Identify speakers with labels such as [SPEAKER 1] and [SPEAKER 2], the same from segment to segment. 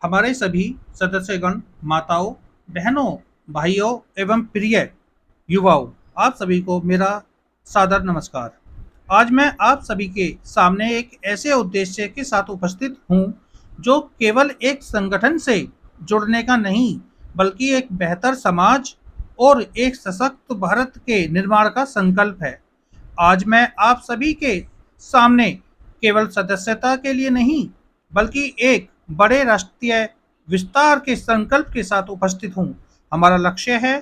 [SPEAKER 1] हमारे सभी सदस्यगण, माताओं, बहनों, भाइयों एवं प्रिय युवाओं, आप सभी को मेरा सादर नमस्कार। आज मैं आप सभी के सामने एक ऐसे उद्देश्य के साथ उपस्थित हूँ, जो केवल एक संगठन से जुड़ने का नहीं, बल्कि एक बेहतर समाज और एक सशक्त भारत के निर्माण का संकल्प है। आज मैं आप सभी के सामने केवल सदस्यता के लिए नहीं, बल्कि एक बड़े राष्ट्रीय विस्तार के संकल्प के साथ उपस्थित हूँ। हमारा लक्ष्य है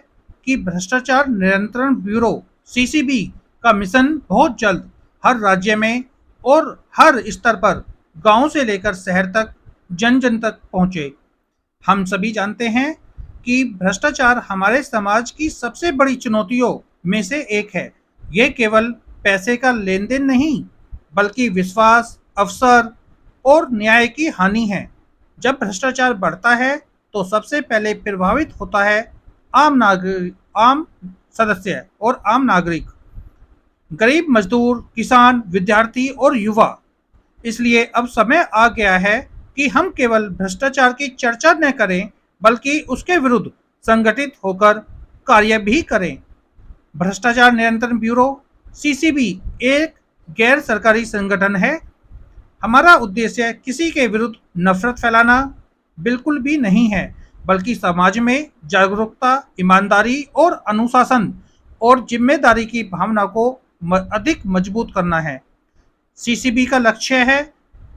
[SPEAKER 1] कि भ्रष्टाचार नियंत्रण ब्यूरो सीसीबी का मिशन बहुत जल्द हर राज्य में और हर स्तर पर, गांव से लेकर शहर तक, जन जन तक पहुंचे। हम सभी जानते हैं कि भ्रष्टाचार हमारे समाज की सबसे बड़ी चुनौतियों में से एक है। ये केवल पैसे का लेन देन नहीं, बल्कि विश्वास, अवसर और न्याय की हानि है। जब भ्रष्टाचार बढ़ता है, तो सबसे पहले प्रभावित होता है आम सदस्य और आम नागरिक, गरीब मजदूर, किसान, विद्यार्थी और युवा। इसलिए अब समय आ गया है कि हम केवल भ्रष्टाचार की चर्चा न करें, बल्कि उसके विरुद्ध संगठित होकर कार्य भी करें। भ्रष्टाचार नियंत्रण ब्यूरो सीसीबी एक गैर सरकारी संगठन है। हमारा उद्देश्य किसी के विरुद्ध नफरत फैलाना बिल्कुल भी नहीं है, बल्कि समाज में जागरूकता, ईमानदारी और अनुशासन और जिम्मेदारी की भावना को अधिक मजबूत करना है। सीसीबी का लक्ष्य है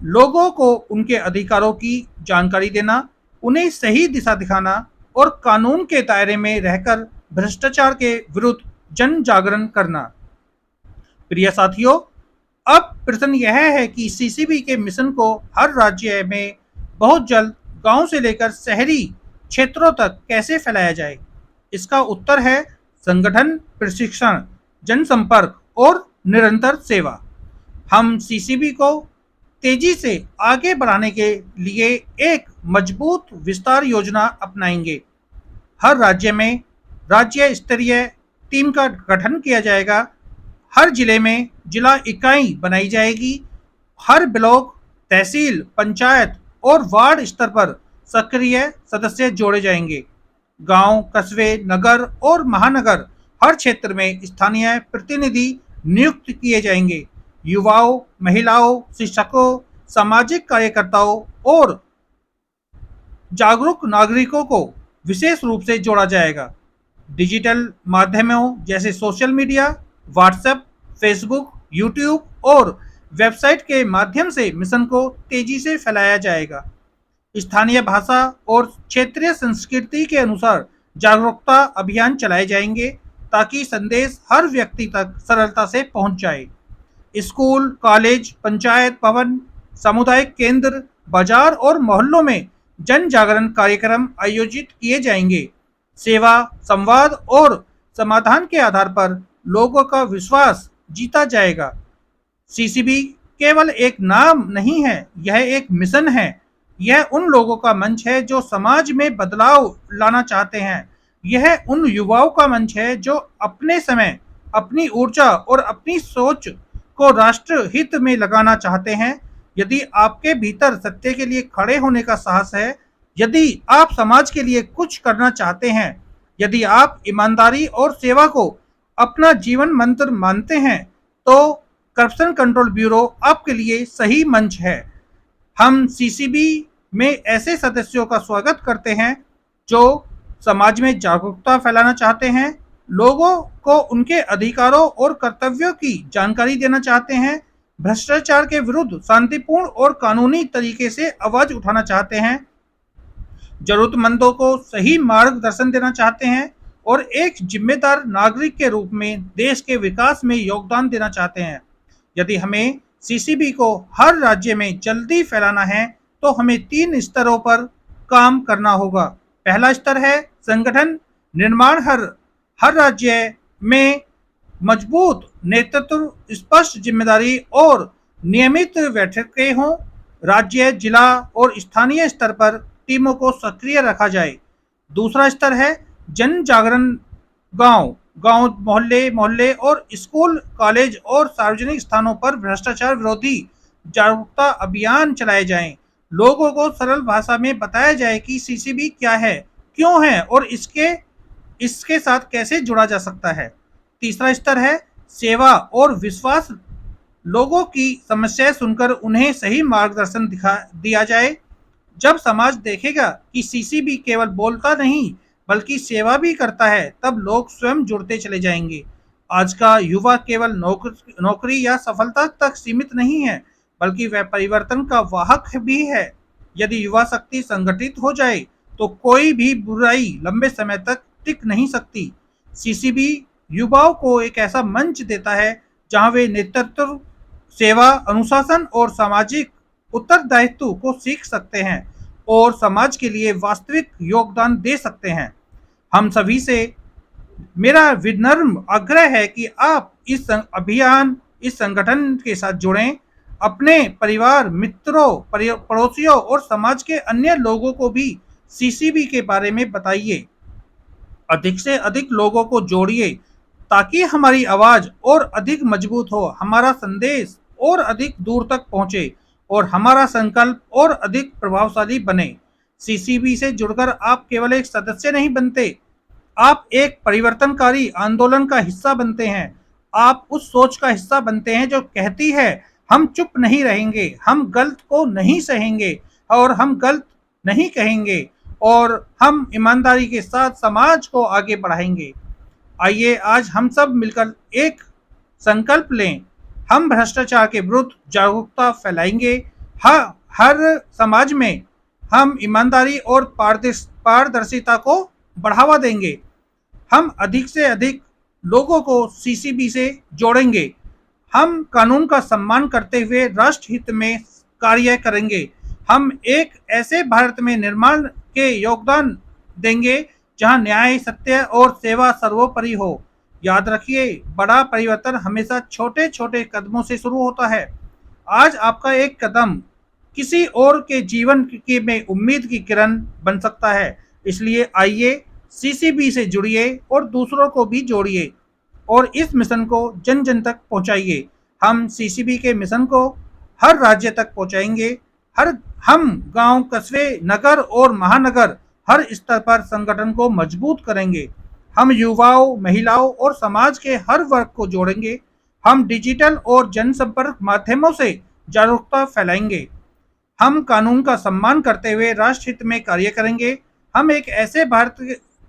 [SPEAKER 1] लोगों को उनके अधिकारों की जानकारी देना, उन्हें सही दिशा दिखाना और कानून के दायरे में रहकर भ्रष्टाचार के विरुद्ध जन जागरण करना। प्रिय साथियों, अब प्रश्न यह है कि सीसीबी के मिशन को हर राज्य में बहुत जल्द गांव से लेकर शहरी क्षेत्रों तक कैसे फैलाया जाए। इसका उत्तर है संगठन, प्रशिक्षण, जनसंपर्क और निरंतर सेवा। हम सीसीबी को तेजी से आगे बढ़ाने के लिए एक मजबूत विस्तार योजना अपनाएंगे। हर राज्य में राज्य स्तरीय टीम का गठन किया जाएगा। हर जिले में जिला इकाई बनाई जाएगी। हर ब्लॉक, तहसील, पंचायत और वार्ड स्तर पर सक्रिय सदस्य जोड़े जाएंगे। गांव, कस्बे, नगर और महानगर, हर क्षेत्र में स्थानीय प्रतिनिधि नियुक्त किए जाएंगे। युवाओं, महिलाओं, शिक्षकों, सामाजिक कार्यकर्ताओं और जागरूक नागरिकों को विशेष रूप से जोड़ा जाएगा। डिजिटल माध्यमों जैसे social media, WhatsApp, Facebook, YouTube और वेबसाइट के माध्यम से मिशन को तेजी से फैलाया जाएगा। स्थानीय भाषा और क्षेत्रीय संस्कृति के अनुसार जागरूकता अभियान चलाए जाएंगे, ताकि संदेश हर व्यक्ति तक सरलता से पहुंच जाए। स्कूल, कॉलेज, पंचायत भवन, सामुदायिक केंद्र, बाजार और मोहल्लों में जन जागरण कार्यक्रम आयोजित किए जाएंगे। सेवा, संवाद और समाधान के आधार पर लोगों का विश्वास जीता जाएगा। सीसीबी केवल एक नाम नहीं है, यह एक मिशन है। यह उन लोगों का मंच है जो समाज में बदलाव लाना चाहते हैं। यह उन युवाओं का मंच है जो अपने समय, अपनी ऊर्जा और अपनी सोच को राष्ट्र हित में लगाना चाहते हैं। यदि आपके भीतर सत्य के लिए खड़े होने का साहस है, यदि आप समाज के लिए कुछ करना चाहते हैं, यदि आप ईमानदारी और सेवा को अपना जीवन मंत्र मानते हैं, तो करप्शन कंट्रोल ब्यूरो आपके लिए सही मंच है। हम सीसीबी में ऐसे सदस्यों का स्वागत करते हैं जो समाज में जागरूकता फैलाना चाहते हैं, लोगों को उनके अधिकारों और कर्तव्यों की जानकारी देना चाहते हैं, भ्रष्टाचार के विरुद्ध शांतिपूर्ण और कानूनी तरीके से आवाज उठाना चाहते हैं, जरूरतमंदों को सही मार्गदर्शन देना चाहते हैं और एक जिम्मेदार नागरिक के रूप में देश के विकास में योगदान देना चाहते हैं। यदि हमें सीसीबी को हर राज्य में जल्दी फैलाना है, तो हमें 3 स्तरों पर काम करना होगा। पहला स्तर है संगठन निर्माण। हर राज्य में मजबूत नेतृत्व, स्पष्ट जिम्मेदारी और नियमित बैठकें हों। राज्य, जिला और स्थानीय स्तर पर टीमों को सक्रिय रखा जाए। दूसरा स्तर है जन जागरण। गांव गांव, मोहल्ले मोहल्ले और स्कूल, कॉलेज और सार्वजनिक स्थानों पर भ्रष्टाचार विरोधी जागरूकता अभियान चलाए जाएं। लोगों को सरल भाषा में बताया जाए कि सीसीबी क्या है, क्यों है और इसके इसके साथ कैसे जुड़ा जा सकता है। तीसरा स्तर है सेवा और विश्वास। लोगों की समस्याएं सुनकर उन्हें सही मार्गदर्शन दिखा दिया जाए। जब समाज देखेगा कि सीसीबी केवल बोलता नहीं बल्कि सेवा भी करता है, तब लोग स्वयं जुड़ते चले जाएंगे। आज का युवा केवल नौकरी या सफलता तक सीमित नहीं है, बल्कि वह परिवर्तन का वाहक भी है। यदि युवा शक्ति संगठित हो जाए तो कोई भी बुराई लंबे समय तक टिक नहीं सकती। सीसीबी युवाओं को एक ऐसा मंच देता है जहां वे नेतृत्व, सेवा, अनुशासन और सामाजिक उत्तरदायित्व को सीख सकते हैं और समाज के लिए वास्तविक योगदान दे सकते हैं। हम सभी से मेरा विनम्र आग्रह है कि आप इस संगठन के साथ जुड़ें। अपने परिवार, मित्रों, पड़ोसियों और समाज के अन्य लोगों को भी सीसीबी के बारे में बताइए। अधिक से अधिक लोगों को जोड़िए ताकि हमारी आवाज और अधिक मजबूत हो, हमारा संदेश और अधिक दूर तक पहुंचे और हमारा संकल्प और अधिक प्रभावशाली बने। सीसीबी से जुड़कर आप केवल एक सदस्य नहीं बनते, आप एक परिवर्तनकारी आंदोलन का हिस्सा बनते हैं। आप उस सोच का हिस्सा बनते हैं जो कहती है हम चुप नहीं रहेंगे, हम गलत को नहीं सहेंगे और हम गलत नहीं कहेंगे और हम ईमानदारी के साथ समाज को आगे बढ़ाएंगे। आइए आज हम सब मिलकर एक संकल्प लें। हम भ्रष्टाचार के विरुद्ध जागरूकता फैलाएंगे। हर समाज में हम ईमानदारी और पारदर्शिता को बढ़ावा देंगे। हम अधिक से अधिक लोगों को सीसीबी से जोड़ेंगे। हम कानून का सम्मान करते हुए राष्ट्र हित में कार्य करेंगे। हम एक ऐसे भारत में निर्माण के योगदान देंगे जहां न्याय, सत्य और सेवा सर्वोपरि हो। याद रखिए, बड़ा परिवर्तन हमेशा छोटे छोटे कदमों से शुरू होता है। आज आपका एक कदम किसी और के जीवन के में उम्मीद की किरण बन सकता है। इसलिए आइए सीसीबी से जुड़िए और दूसरों को भी जोड़िए और इस मिशन को जन जन तक पहुंचाइए। हम सीसीबी के मिशन को हर राज्य तक पहुंचाएंगे। हर हम गांव, कस्बे, नगर और महानगर हर स्तर पर संगठन को मजबूत करेंगे। हम युवाओं, महिलाओं और समाज के हर वर्ग को जोड़ेंगे। हम डिजिटल और जनसंपर्क माध्यमों से जागरूकता फैलाएंगे। हम कानून का सम्मान करते हुए राष्ट्र हित में कार्य करेंगे। हम एक ऐसे भारत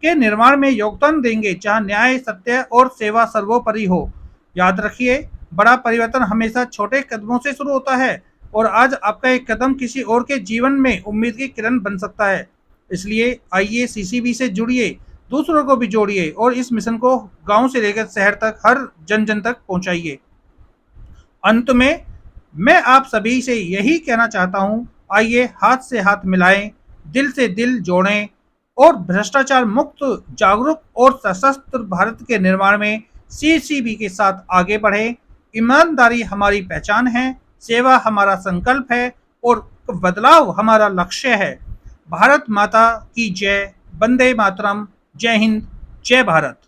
[SPEAKER 1] के निर्माण में योगदान देंगे जहां न्याय, सत्य और सेवा सर्वोपरि हो। याद रखिए, बड़ा परिवर्तन हमेशा छोटे कदमों से शुरू होता है और आज आपका एक कदम किसी और के जीवन में उम्मीद की किरण बन सकता है। इसलिए आइए सीसीबी से जुड़िए, दूसरों को भी जोड़िए और इस मिशन को गांव से लेकर शहर तक हर जन जन तक पहुंचाइए। अंत में मैं आप सभी से यही कहना चाहता हूं, आइए हाथ से हाथ मिलाएं, दिल से दिल जोड़ें और भ्रष्टाचार मुक्त, जागरूक और सशक्त भारत के निर्माण में सीसीबी के साथ आगे बढ़े। ईमानदारी हमारी पहचान है, सेवा हमारा संकल्प है और बदलाव हमारा लक्ष्य है। भारत माता की जय। वंदे मातरम। जय हिंद, जय भारत।